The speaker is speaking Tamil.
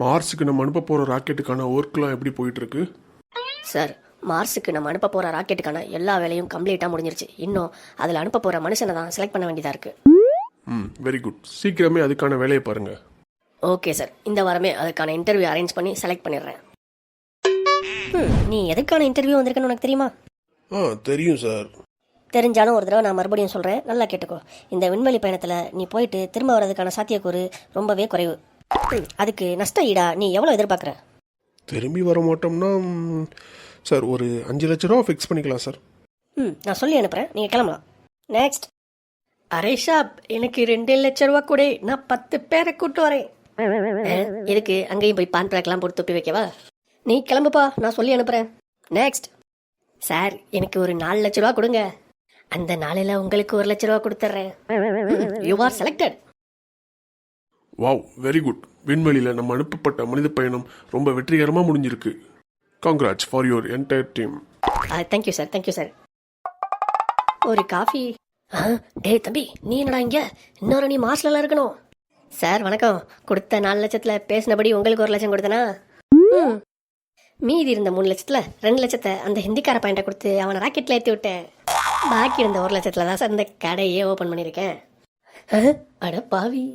மார்ஸுக்கு நம்ம அனுப்ப போகிற ராக்கெட்டுக்கான ஒர்க்லாம் எப்படி போயிட்டுருக்கு? சார், மார்ஸுக்கு நம்ம அனுப்ப போகிற ராக்கெட்டுக்கான எல்லா வேலையும் கம்ப்ளீட்டாக முடிஞ்சிருச்சு. இன்னும் அதில் அனுப்ப போகிற மனுஷனை தான் செலக்ட் பண்ண வேண்டியதாக இருக்குது. Very good. சீக்கிரமே அதுக்கான வேலையை பாருங்கள். ஓகே சார், இந்த வாரமே அதுக்கான இன்டர்வியூ அரேஞ்ச் பண்ணி செலக்ட் பண்ணிடுறேன். நீ எதுக்கான இன்டர்வியூ வந்திருக்கன்னு உனக்கு தெரியுமா? தெரியும் சார். தெரிஞ்சாலும் ஒரு தடவை நான் மறுபடியும் சொல்கிறேன், நல்லா கேட்டுக்கோ. இந்த விண்வெளி பயணத்தில் நீ போயிட்டு திரும்ப வர்றதுக்கான சாத்தியக்கூறு ரொம்பவே குறைவு. அதுக்கு நஷ்ட ஈடா நீ எவ்வளோ எதிர்பார்க்குற? திரும்பி வர மாட்டோம்னா சார் ஒரு 5 லட்ச ரூபா ஃபிக்ஸ் பண்ணிக்கலாம் சார். நான் சொல்லி அனுப்புகிறேன், நீங்கள் கிளம்பலாம். நெக்ஸ்ட். அரேஷாப், எனக்கு 2 லட்ச ரூபா கூட, நான் 10 பேரை கூட்டு வரேன். எதுக்கு அங்கேயும் போய் பான் பேக்கெலாம் போட்டு தொப்பி வைக்கவா? நீ கிளம்புப்பா, நான் சொல்லி அனுப்புகிறேன். நெக்ஸ்ட். சார், எனக்கு ஒரு 4 லட்ச ரூபா கொடுங்க. அந்த நாளில் உங்களுக்கு 1 லட்ச ரூபா கொடுத்துட்றேன். You are selected. Wow, very good. விண்வெளியில் நம்ம அனுப்பப்பட்ட மனித பயணம் ரொம்ப வெற்றிகரமாக முடிஞ்சிருக்கு. Congrats for your entire team. Thank you sir, thank you sir. ஒரு காஃபி. டேய் தம்பி, நீ என்னடா இங்கே? இன்னொரு நீ மாஸ்டர்ல இருக்கணும். சார் வணக்கம். கொடுத்த 4 லட்சத்தில் பேசினபடி உங்களுக்கு 1 லட்சம் கொடுத்தனா? மீதி இருந்த 3 லட்சத்தில் 2 லட்சத்தை அந்த ஹிந்திக்கார பையன்ட்ட கொடுத்து அவனை ராக்கெட்டில் ஏற்றி விட்டேன். பாக்கி இருந்த 1 லட்சத்தில் தான் சார் இந்த கடையே ஓப்பன் பண்ணியிருக்கேன். அட பாவி.